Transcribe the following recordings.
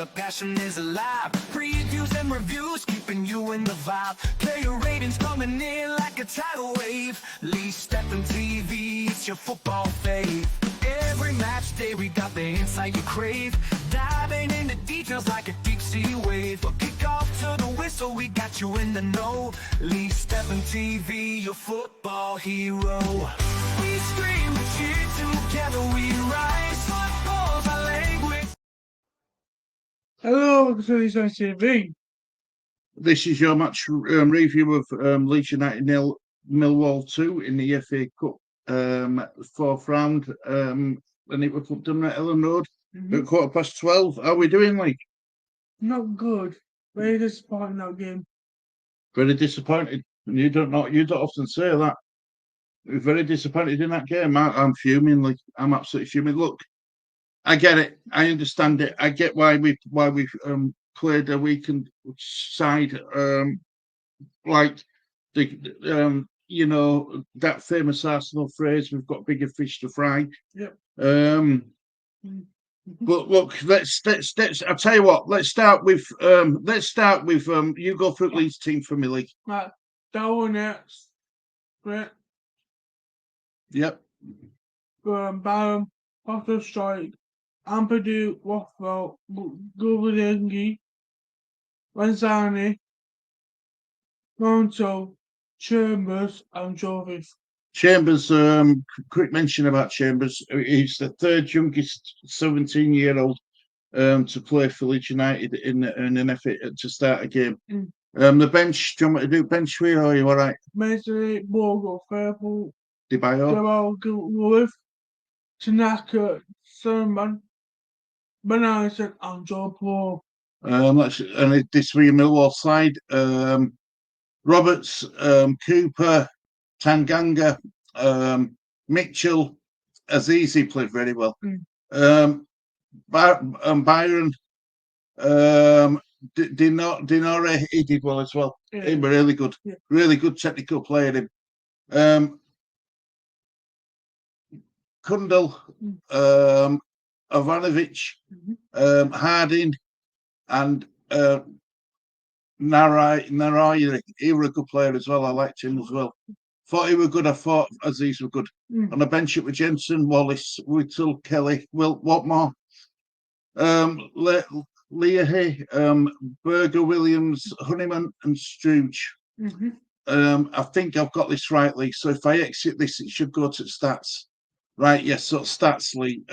the passion is alive. Previews and reviews, keeping you in the vibe. Player ratings coming in like a tidal wave. Leeds Stephen TV, it's your football fave. Every match day we got the insight you crave. Diving into details like a deep sea wave. But kick off to the whistle, we got you in the know. Leeds Stephen TV, your football hero. We scream, we cheer, together we rise. Football's our language. Hello, welcome to Leeds TV. This is your match review of Leeds United 0, Millwall 2 in the FA Cup fourth round. And it was done at Ellen Road at 12:15. How are we doing, Lee? Not good. Very disappointing that game. Very disappointed. And you don't often say that. We're very disappointed in that game. I'm fuming, like I'm absolutely fuming. Look, I get it. I understand it. I get why we played a weakened side, like the that famous Arsenal phrase, we've got bigger fish to fry. Yep. But look, let's I'll tell you what, let's start with you go for Leeds team for me, Lee. Right, Darwin next. Great. Yep. Barham, Potter Strike, Ampadu, Waffle, Gubadengi, Ranzani, Monto, Chambers, and Jovis. Chambers, quick mention about Chambers. He's the third youngest 17-year-old to play for Leeds United in an effort to start a game. The bench, do you want me to do bench for you, or are you all right? Messi, Bogo, Fairpool, Debayo, Lewis, Tanaka, Sermon, Benison, and Joe Paul. And this for your Millwall side. Roberts, Cooper, Tanganga, Mitchell, Azizi played very well. Byron, Dinore, he did well as well. Yeah. He was really good, really good technical player. Kundal, Ivanovic, Harding, and Narayri. He was a good player as well. I liked him as well. Thought he was good. I thought Aziz were good. On the bench it was Jensen, Wallace, Whittle, Kelly, Watmore, Leahy, Berger, Williams, Honeyman, and Struge. I think I've got this right, Lee. So if I exit this, it should go to stats. Right, yes, so stats, Lee.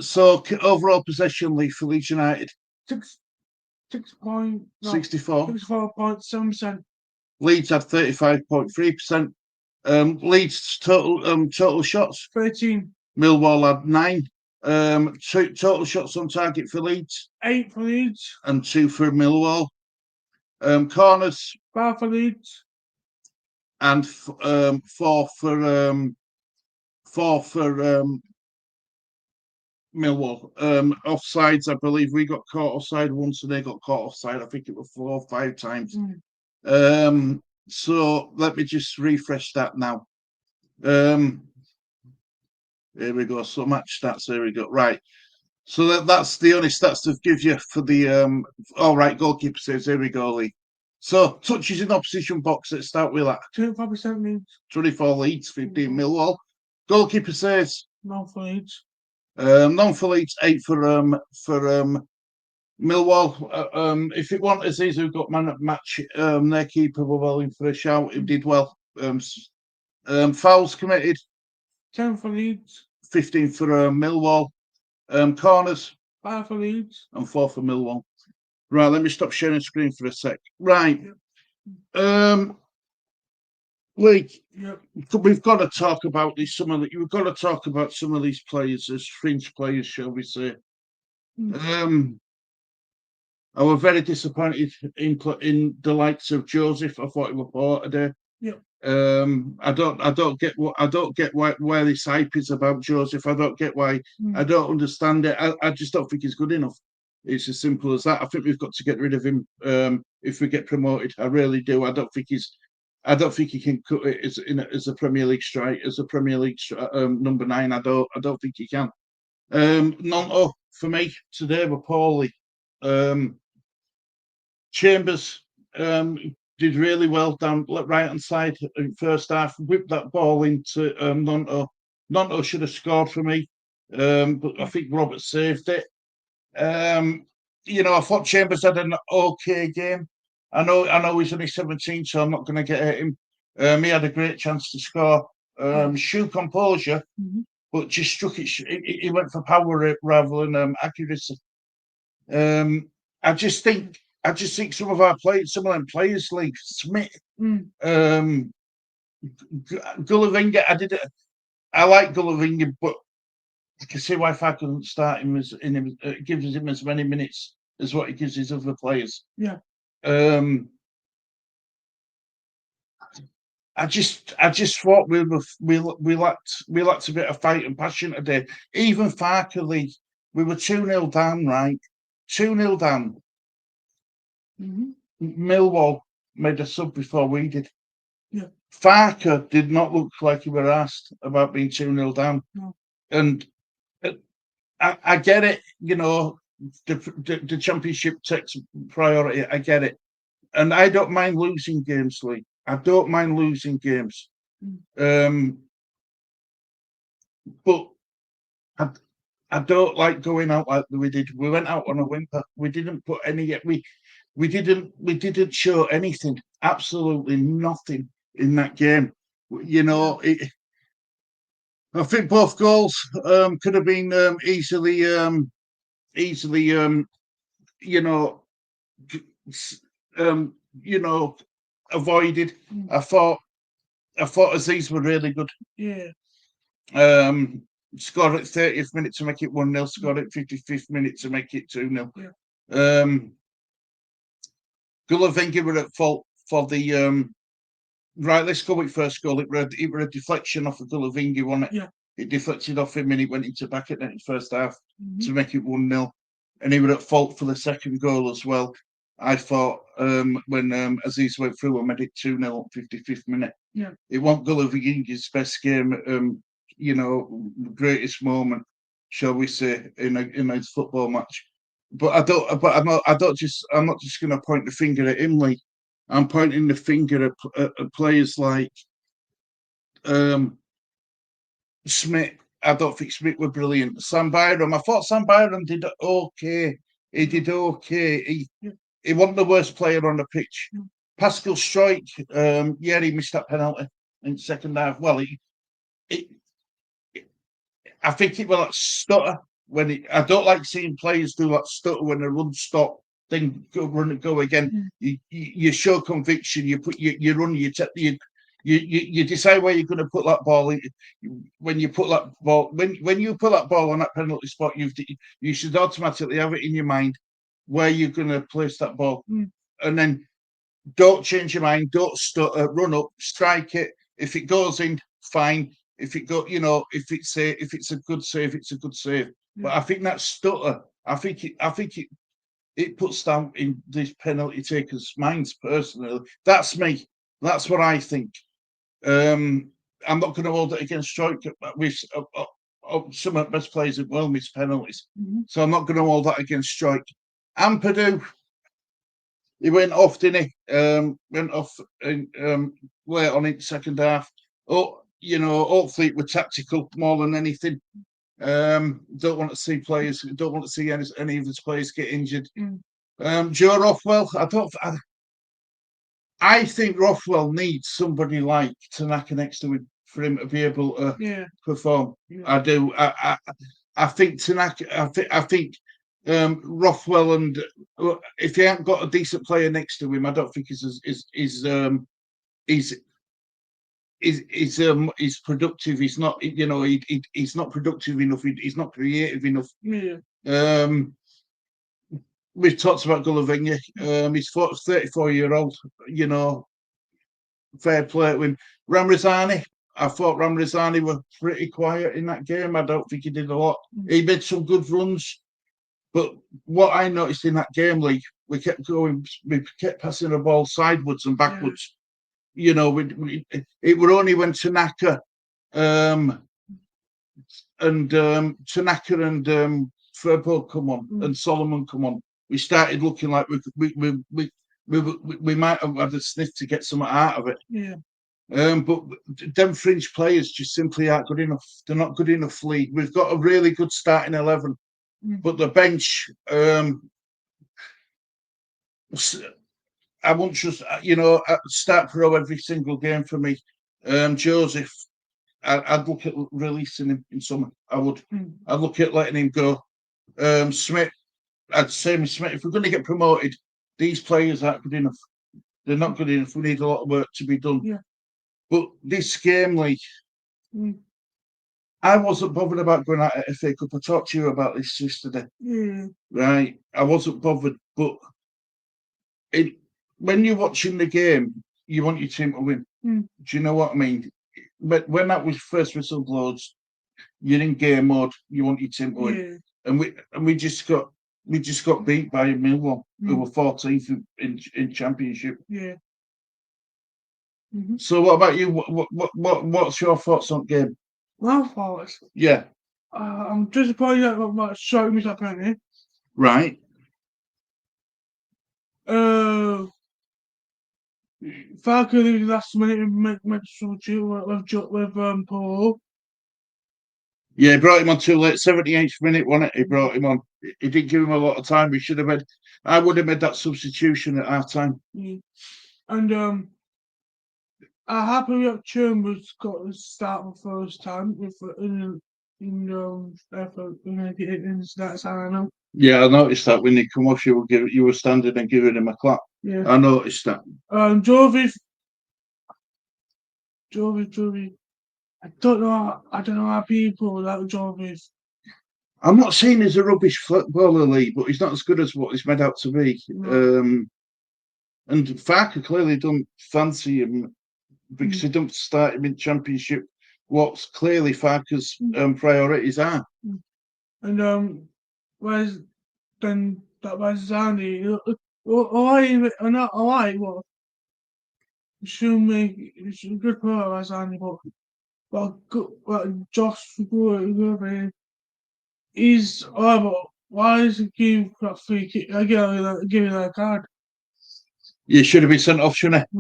So overall possession, Lee, for Leeds United? 64.7%. Leeds had 35.3%. Leeds total shots? 13. Millwall had 9. Total shots on target for Leeds? 8 for Leeds. And 2 for Millwall. Corners? 5 for Leeds. And 4 for Millwall. Offsides, I believe we got caught offside once and they got caught offside. I think it was 4 or 5 times. So let me just refresh that now. Here we go. So match stats. Here we go. Right. So that's the only stats to give you for the all right, goalkeeper saves. Here we go, Lee. So touches in opposition box. Let's start with that. 25% Leeds. 24 Leeds, 15 Millwall. Goalkeeper saves. None for Leeds. None for Leeds, 8 for Millwall. If it wasn't Aziz who got man of match, their keeper were well in for a shout. He did well. Fouls committed. 10 for Leeds. 15 for Millwall. Corners. 5 for Leeds. And 4 for Millwall. Right, let me stop sharing the screen for a sec. Right. Lee, we've got to talk about these. We've got to talk about some of these players as fringe players, shall we say? I was very disappointed in the likes of Joseph. I thought he was poor today. I don't get where this hype is about Joseph. I don't get why. I don't understand it. I just don't think he's good enough. It's as simple as that. I think we've got to get rid of him if we get promoted. I really do. I don't think he can cut it as a Premier League strike, as a Premier League number 9. I don't think he can. Nonto, for me today were poorly. Chambers did really well down right hand side in first half, whipped that ball into Nonto. Nonto should have scored for me, but I think Robert saved it. I thought Chambers had an okay game. I know he's only 17, so I'm not going to get at him. He had a great chance to score. Shoe composure, but just struck it. He went for power rather than accuracy. I just think some of them players like Smith, Gulavinga. I like Gulavinga, but I can see why I couldn't start him gives him as many minutes as what he gives his other players. Yeah. I just thought we lacked a bit of fight and passion today. Even Farkley, we were 2-0 down, right? 2-0 down. Millwall made a sub before we did. Yeah. Farker did not look like he were asked about being 2-0 down. No. And I get it, the championship takes priority. I get it. And I don't mind losing games, Lee. I don't mind losing games. But I don't like going out like we did. We went out on a whimper. We didn't put any. We didn't show anything. Absolutely nothing in that game. I think both goals could have been easily avoided. I thought Aziz were really good. Yeah. Scored at 30th minute to make it 1-0. Scored at 55th minute to make it 2-0. Yeah. Gulavinga were at fault for the right. Let's go with first goal. It were a deflection off of Gulavinga, wasn't it? Yeah. It deflected off him and he went into back at the first half to make it 1-0. And he were at fault for the second goal as well. I thought when Aziz went through and made it 2-0 at 55th minute. Yeah. It wasn't Gulavinga's best game, greatest moment, shall we say, in a football match. But I'm not just going to point the finger at him, Lee. I'm pointing the finger at players like Smith. I don't think Smith were brilliant. Sam Byram. I thought Sam Byram did okay. He did okay. He wasn't the worst player on the pitch. Pascal Struijk, he missed that penalty in the second half. Well, I think it was that stutter I don't like seeing players do that stutter when the run stop, then go again. You show conviction. You run. You decide where you're going to put that ball in. When you put that ball on that penalty spot, you should automatically have it in your mind where you're going to place that ball, and then don't change your mind. Don't stutter. Run up, strike it. If it goes in, fine. If it go, if it's a good save, it's a good save. But I think that stutter, I think it puts down in these penalty takers' minds personally. That's me. That's what I think. I'm not going to hold it against Struijk. Some of the best players in the world miss penalties, so I'm not going to hold that against Struijk. Ampadu, he went off, didn't he? Went off late on in second half. Hopefully it was tactical more than anything. Don't want to see any of his players get injured. Joe Rothwell, I think Rothwell needs somebody like Tanaka next to him for him to be able to perform. Yeah. I do. I think Tanaka. I think Rothwell, and if he hasn't got a decent player next to him, I don't think he's productive. He's not. He's not productive enough. He's not creative enough. Yeah. We've talked about Gulavinga. He's 34-year-old. Fair play to him. Ramrazani. I thought Ramrazani were pretty quiet in that game. I don't think he did a lot. He made some good runs, but what I noticed in that game, Lee, we kept passing the ball sideways and backwards. Yeah. It were only when Tanaka and Firpo come on and Solomon come on, we started looking like we might have had a sniff to get something out of it. Yeah. But them fringe players just simply aren't good enough. They're not good enough. League. We've got a really good starting 11, but the bench. I won't just start pro every single game for me. Joseph, I'd look at releasing him in summer. I would. I'd look at letting him go. Smith, I'd say Smith. If we're going to get promoted, these players aren't good enough. They're not good enough. We need a lot of work to be done. Yeah. But this game, like, I wasn't bothered about going out at FA Cup. I talked to you about this yesterday. Yeah. Right? I wasn't bothered, but when you're watching the game, you want your team to win. Do you know what I mean? But when that was first whistle blows, you're in game mode. You want your team to win, and we just got beat by Millwall, who were 14th in Championship. Yeah. So what about you? What's your thoughts on the game? My thoughts. Yeah. I'm disappointed about showing me that penalty. Right. If I could leave the last minute and make substitute with Paul. Yeah, he brought him on too late. 78th minute, wasn't it? He brought him on. He didn't give him a lot of time. We should have made. I would have made that substitution at half time. And I'm happy that Chambers got to start the first time in that sign. Yeah, I noticed that when he come off, you were standing and giving him a clap. Yeah, I noticed that. Jovi. I don't know how people like Jovi. I'm not saying he's a rubbish footballer, Lee, but he's not as good as what he's made out to be. No. And Farker clearly don't fancy him because he don't start him in Championship. What's clearly Farker's priorities are. And where's Zandy? I like what it's a good player as Zandy, but Josh he's horrible. Why is he giving that free kick? Giving that card. You should have been sent off, shouldn't he?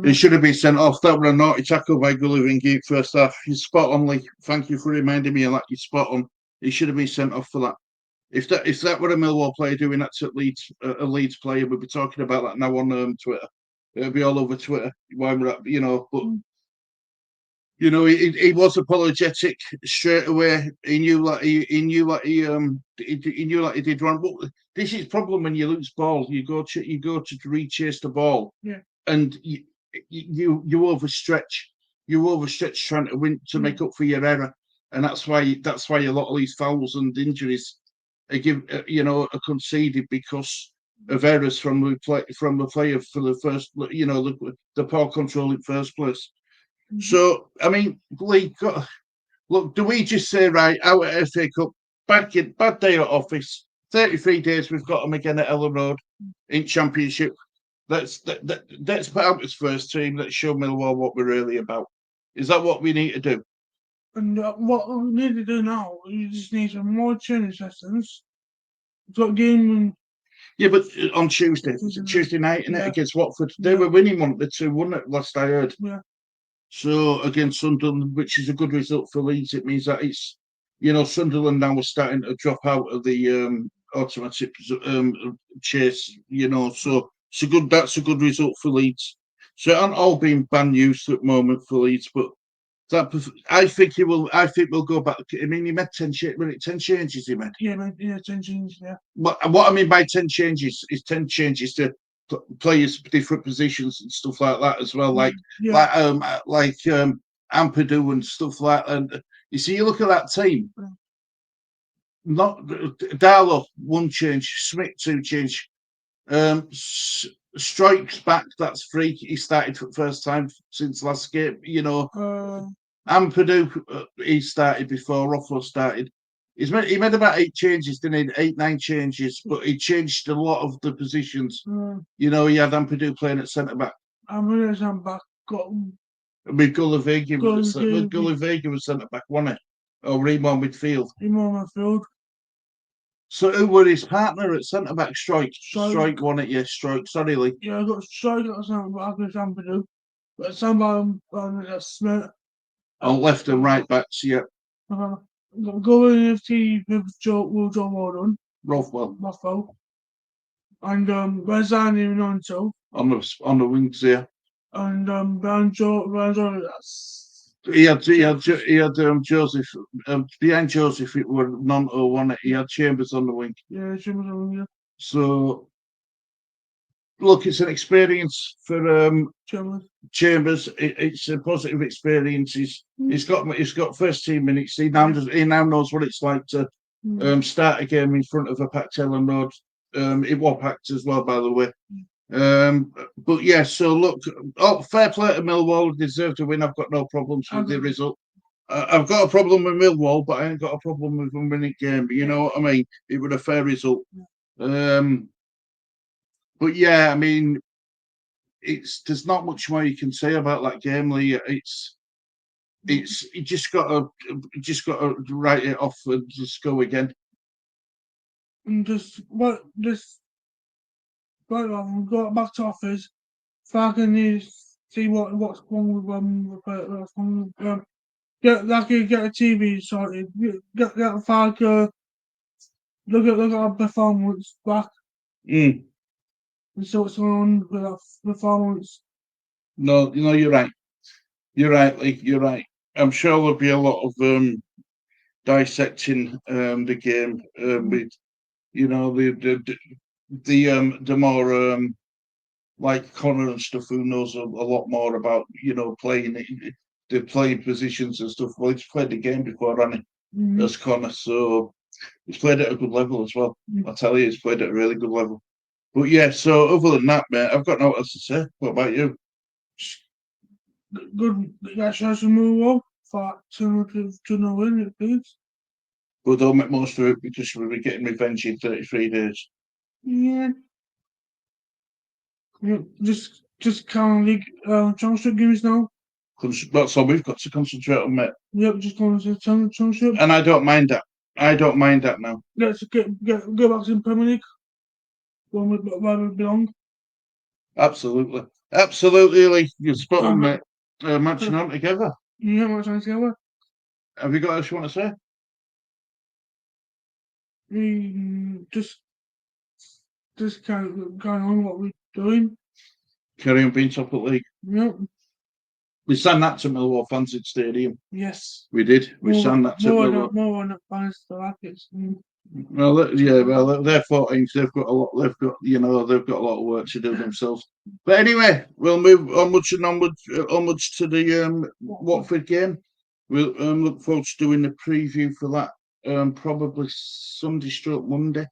He should have been sent off. That was a naughty tackle by Gulliver first half. You're spot on, Lee. Thank you for reminding me of that. You're spot on. He should have been sent off for that. If that were a Millwall player doing that to Leeds, a Leeds player, we'd be talking about that now on Twitter. It'll be all over Twitter. Why we're at, but he was apologetic straight away. He knew that he did wrong. But this is the problem when you lose ball. You go to rechase the ball, and you overstretch. You overstretch trying to win to make up for your error, and that's why a lot of these fouls and injuries are conceded because of errors from the player for the first, the poor control in first place. So, I mean, Lee, look, do we just say, right, out at FA Cup, bad day at office, 33 days, we've got them again at Ellen Road in Championship. Let's put out his first team, let's show Millwall what we're really about. Is that what we need to do? And what we need to do now, we just need some more training sessions. We've got game. Yeah, but on Tuesday night, innit, against Watford, they were winning 1-2, wasn't it? Last I heard. Yeah. So against Sunderland, which is a good result for Leeds, it means that it's, Sunderland now are starting to drop out of the automatic chase. So that's a good result for Leeds. So it hasn't all been bad news at the moment for Leeds, but I think we'll go back. I mean, he made 10 changes. He made. Yeah, 10 changes. Yeah. What I mean by 10 changes is 10 changes to players different positions and stuff like that as well, like Ampadu and stuff like that. And you see, you look at that team. Not Darlow 1 change, Smith 2 change. Strikes back. That's free. He started for the first time since last game. Ampadu, he started before Rothwell started. He made about 8 changes, didn't he? 8-9 changes, but he changed a lot of the positions. He had Ampadu playing at centre back. I'm centre back. With Gulliver was centre back, wasn't it? Or Remo midfield. So who were his partner at centre back? Strike won it, yeah. Strike. Sorry, Lee. Yeah, I got Strike at centre back and Sampadu. But somebody Smith. On left and right backs, yeah. Going in FT with Joe Warden. Rothwell. And Rezani and Onto. On the wings, yeah. And Banjo, He had Joseph behind Joseph. It were non-01. He had Chambers on the wing. Yeah, Chambers on the wing. Yeah. So look, it's an experience for Chambers. It's a positive experience. He's got first team minutes. He now knows what it's like to start a game in front of a packed Ellen Road. It was packed as well, by the way. But yeah, so look, fair play to Millwall, deserved to win. I've got no problems with the result. I've got a problem with Millwall, but I ain't got a problem with them winning game. You know what I mean? It was a fair result. But yeah, I mean, there's not much more you can say about that game, Lee. You just got to write it off and just go again. And go back to office. If I can see what's wrong with get a TV sorted. Get Farker. Look at our performance back. And see what's going on with that performance. No, you're right. You're right, Lee. You're right. I'm sure there'll be a lot of dissecting the game with the more like Connor and stuff, who knows a lot more about playing it, the playing positions and stuff. Well, he's played the game before, hasn't he? As Connor, so he's played at a good level as well. I tell you, he's played at a really good level. But yeah, so other than that, mate, I've got no else to say. What about you? Good. That's a move for 2-0 win at Leeds. But they'll make most of it because we'll be getting revenge in 33 days. Yeah. Just kind of championship games now. That's all we've got to concentrate on, mate. Yep, just going to championship. And I don't mind that. I don't mind that now. Let's get back in Premier League. Where we belong. Absolutely. Absolutely, Lee. You're spot on, mate. Matching on together. Yeah, matching on together. Have you got else you want to say? Just kind of going on what we're doing. Carry on being top of the league. Yep. We sang that to Millwall fans in stadium. Yes. We did. We sang that to Millwall. No one fans to like it. Well, they're 14. They've got a lot. They've got a lot of work to do themselves. But anyway, we'll move onwards to the Watford game. We'll look forward to doing the preview for that. Probably Sunday/Monday.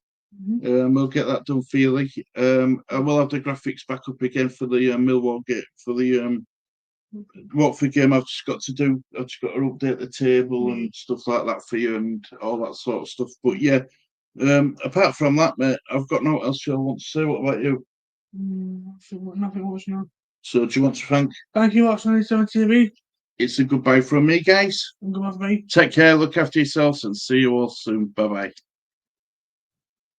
We'll get that done for you, Lee. And we'll have the graphics back up again for the Millwall game, for the Watford game. I've just got to update the table and stuff like that for you and all that sort of stuff. But yeah, apart from that, mate, I've got no else I want to say. What about you? Nothing much now. So do you want to thank you watching on TV? It's a goodbye from me, guys. Goodbye from me. Take care, look after yourselves, and see you all soon. Bye-bye.